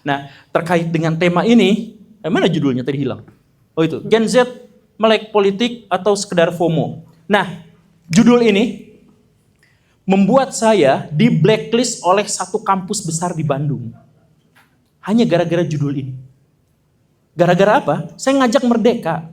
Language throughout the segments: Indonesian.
Nah, terkait dengan tema ini, mana judulnya tadi hilang? Oh itu, Gen Z melek politik atau sekedar FOMO. Nah, judul ini membuat saya di blacklist oleh satu kampus besar di Bandung. Hanya gara-gara judul ini. Gara-gara apa? Saya ngajak Merdeka.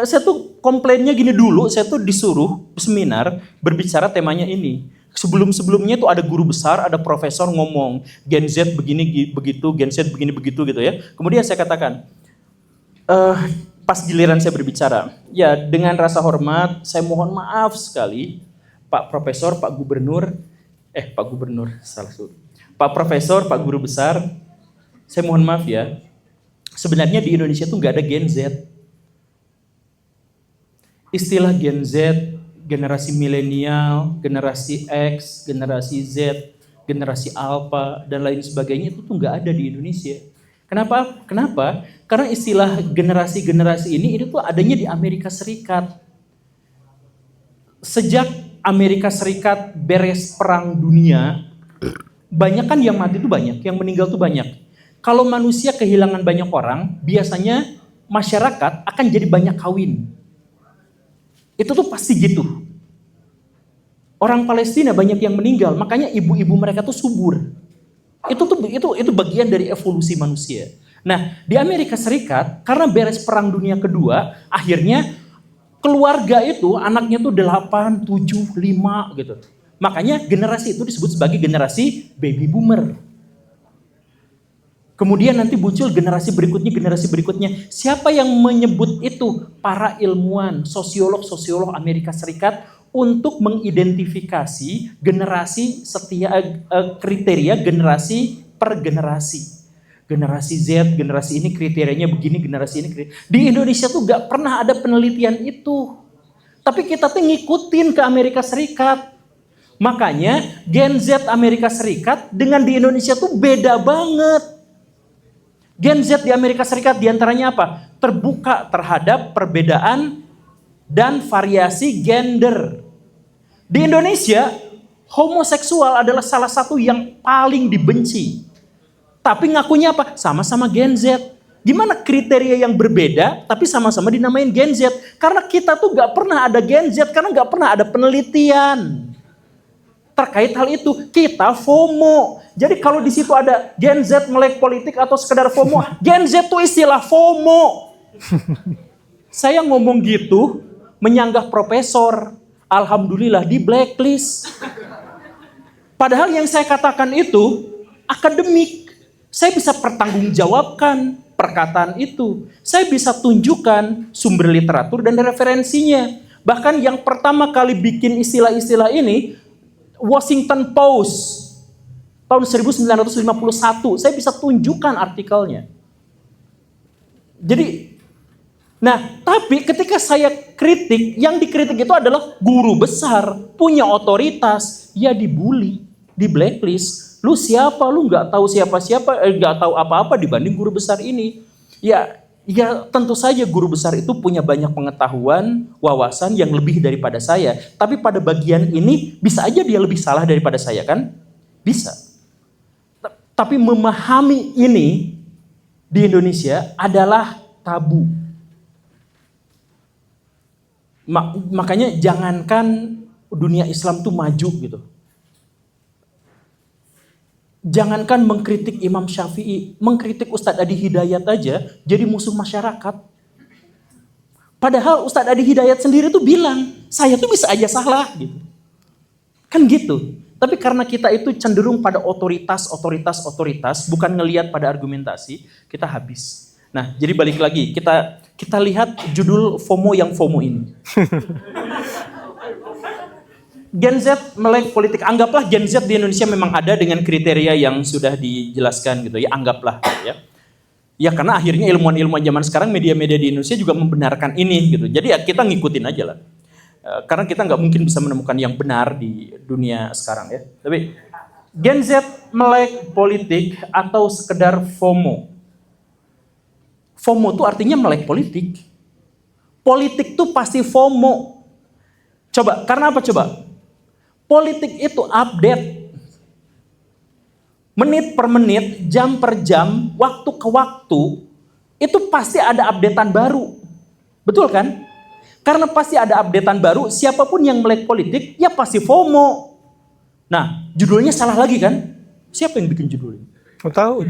Saya tuh komplainnya gini dulu, saya tuh disuruh seminar berbicara temanya ini. Sebelum-sebelumnya tuh ada guru besar, ada profesor ngomong Gen Z begini begitu, Gen Z begini begitu gitu ya. Kemudian saya katakan, pas giliran saya berbicara, ya dengan rasa hormat, saya mohon maaf sekali, Pak Profesor, Pak Gubernur, salah suruh. Pak Profesor, Pak Guru Besar, saya mohon maaf ya, sebenarnya di Indonesia tuh nggak ada Gen Z. Istilah Gen Z, generasi milenial, generasi X, generasi Z, generasi Alpha, dan lain sebagainya itu tuh nggak ada di Indonesia. Kenapa? Karena istilah generasi-generasi ini tuh adanya di Amerika Serikat. Sejak Amerika Serikat beres perang dunia, banyak kan yang mati itu banyak, yang meninggal itu banyak. Kalau manusia kehilangan banyak orang, biasanya masyarakat akan jadi banyak kawin. Itu tuh pasti gitu. Orang Palestina banyak yang meninggal, makanya ibu-ibu mereka tuh subur. Itu bagian dari evolusi manusia. Nah, di Amerika Serikat karena beres perang dunia kedua, akhirnya keluarga itu anaknya tuh 8, 7, 5 gitu. Makanya generasi itu disebut sebagai generasi baby boomer. Kemudian nanti muncul generasi berikutnya. Siapa yang menyebut itu? Para ilmuwan, sosiolog Amerika Serikat untuk mengidentifikasi generasi kriteria generasi per generasi. Generasi Z, generasi ini kriterianya begini, generasi ini Di Indonesia tuh gak pernah ada penelitian itu. Tapi kita tuh ngikutin ke Amerika Serikat. Makanya Gen Z Amerika Serikat dengan di Indonesia tuh beda banget. Gen Z di Amerika Serikat diantaranya apa? Terbuka terhadap perbedaan dan variasi gender. Di Indonesia, homoseksual adalah salah satu yang paling dibenci. Tapi ngakunya apa? Sama-sama Gen Z. Gimana kriteria yang berbeda, tapi sama-sama dinamain Gen Z? Karena kita tuh gak pernah ada Gen Z, karena gak pernah ada penelitian terkait hal itu. Kita FOMO. Jadi kalau di situ ada Gen Z melek politik atau sekedar FOMO, Gen Z itu istilah FOMO. Saya ngomong gitu menyanggah profesor, alhamdulillah di blacklist. Padahal yang saya katakan itu akademik. Saya bisa pertanggungjawabkan perkataan itu. Saya bisa tunjukkan sumber literatur dan referensinya. Bahkan yang pertama kali bikin istilah-istilah ini Washington Post tahun 1951, saya bisa tunjukkan artikelnya. Jadi, tapi ketika saya kritik, yang dikritik itu adalah guru besar, punya otoritas, ya dibully, di blacklist. Lu siapa? Lu nggak tahu siapa-siapa, nggak tahu apa-apa dibanding guru besar ini. Ya tentu saja guru besar itu punya banyak pengetahuan, wawasan yang lebih daripada saya. Tapi pada bagian ini bisa aja dia lebih salah daripada saya kan? Bisa. Tapi memahami ini di Indonesia adalah tabu. Makanya jangankan dunia Islam tuh maju gitu. Jangankan mengkritik Imam Syafi'i, mengkritik Ustadz Adi Hidayat aja jadi musuh masyarakat. Padahal Ustadz Adi Hidayat sendiri tuh bilang, saya tuh bisa aja salah gitu. Kan gitu. Tapi karena kita itu cenderung pada otoritas, bukan ngelihat pada argumentasi, kita habis. Nah, jadi balik lagi, kita lihat judul FOMO yang FOMO ini. Gen Z melek politik, anggaplah Gen Z di Indonesia memang ada dengan kriteria yang sudah dijelaskan gitu ya, anggaplah ya. Ya karena akhirnya ilmuwan-ilmuwan zaman sekarang, media-media di Indonesia juga membenarkan ini gitu. Jadi ya kita ngikutin aja lah. Karena kita nggak mungkin bisa menemukan yang benar di dunia sekarang ya. Tapi Gen Z melek politik atau sekedar FOMO. FOMO itu artinya melek politik. Politik itu pasti FOMO. Coba, karena apa coba? Politik itu update. menit per menit, jam per jam, waktu ke waktu, itu pasti ada updatean baru. Betul kan? Karena pasti ada updatean baru, siapapun yang melek politik, ya pasti FOMO. Nah, judulnya salah lagi kan? Siapa yang bikin judulnya? Tahu.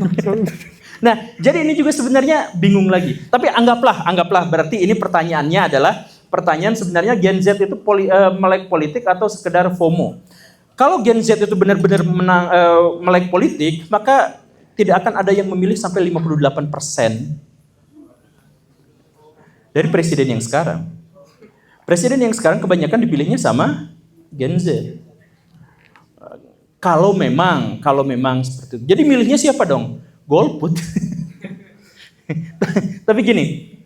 Nah, jadi ini juga sebenarnya bingung lagi. Tapi anggaplah berarti ini pertanyaannya adalah pertanyaan sebenarnya Gen Z itu melek politik atau sekedar FOMO. Kalau Gen Z itu benar-benar melek politik, maka tidak akan ada yang memilih sampai 58% dari presiden yang sekarang. Presiden yang sekarang kebanyakan dipilihnya sama Gen Z. Kalau memang seperti itu. Jadi milihnya siapa dong? Golput. Tapi gini,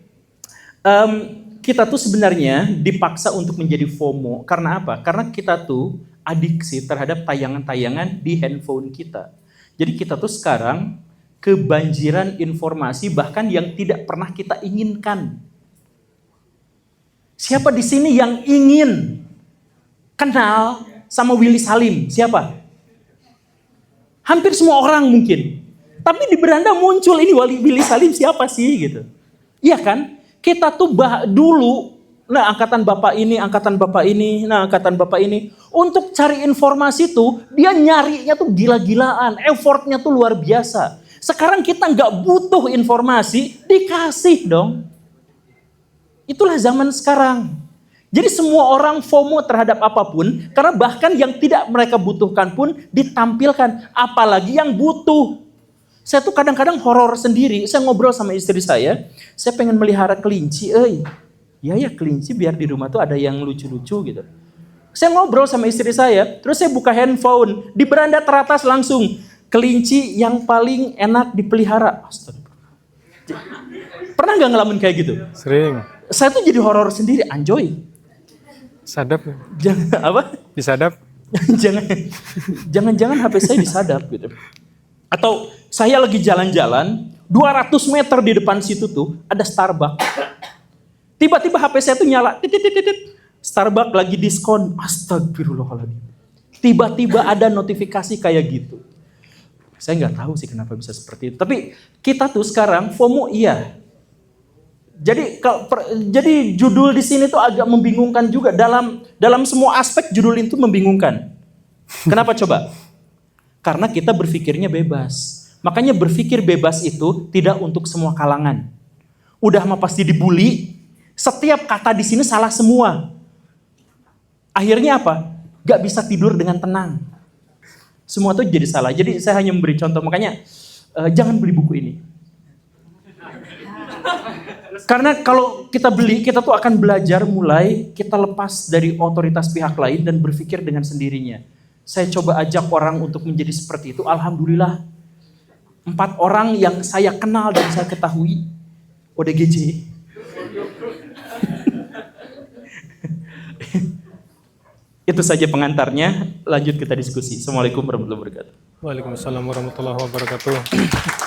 kita tuh sebenarnya dipaksa untuk menjadi FOMO. Karena apa? Karena kita tuh adiksi terhadap tayangan-tayangan di handphone kita. Jadi kita tuh sekarang kebanjiran informasi bahkan yang tidak pernah kita inginkan. Siapa di sini yang ingin kenal sama Willy Salim? Siapa? Hampir semua orang mungkin. Tapi di beranda muncul ini Willy Salim siapa sih gitu. Iya kan? Kita tuh dulu, angkatan bapak ini, angkatan bapak ini. Untuk cari informasi tuh, dia nyarinya tuh gila-gilaan. Effortnya tuh luar biasa. Sekarang kita nggak butuh informasi, dikasih dong. Itulah zaman sekarang. Jadi semua orang FOMO terhadap apapun, karena bahkan yang tidak mereka butuhkan pun ditampilkan, apalagi yang butuh. Saya tuh kadang-kadang horor sendiri, saya ngobrol sama istri saya pengen melihara kelinci, ya kelinci biar di rumah tuh ada yang lucu-lucu gitu. Saya ngobrol sama istri saya, terus saya buka handphone, di beranda teratas langsung, kelinci yang paling enak dipelihara. Astagfirullah. Pernah nggak ngalamin kayak gitu? Sering. Saya tuh jadi horor sendiri, anjoy. Sadap. Jangan apa? Disadap. Jangan HP saya disadap gitu. Atau saya lagi jalan-jalan, 200 meter di depan situ tuh ada Starbucks. Tiba-tiba HP saya tuh nyala, Starbucks lagi diskon. Astagfirullahaladzim. Tiba-tiba ada notifikasi kayak gitu. Saya nggak tahu sih kenapa bisa seperti itu. Tapi kita tuh sekarang FOMO iya. Jadi judul di sini tuh agak membingungkan juga, dalam semua aspek judul itu membingungkan. Kenapa coba? Karena kita berpikirnya bebas. Makanya berpikir bebas itu tidak untuk semua kalangan. Udah mah pasti dibully, setiap kata di sini salah semua. Akhirnya apa? Gak bisa tidur dengan tenang. Semua tuh jadi salah. Jadi saya hanya memberi contoh, makanya jangan beli buku ini. Karena kalau kita beli, kita tuh akan belajar mulai kita lepas dari otoritas pihak lain dan berpikir dengan sendirinya. Saya coba ajak orang untuk menjadi seperti itu. Alhamdulillah, 4 orang yang saya kenal dan saya ketahui ODGJ. Itu saja pengantarnya. Lanjut kita diskusi. Assalamualaikum warahmatullahi wabarakatuh. Waalaikumsalam warahmatullahi wabarakatuh.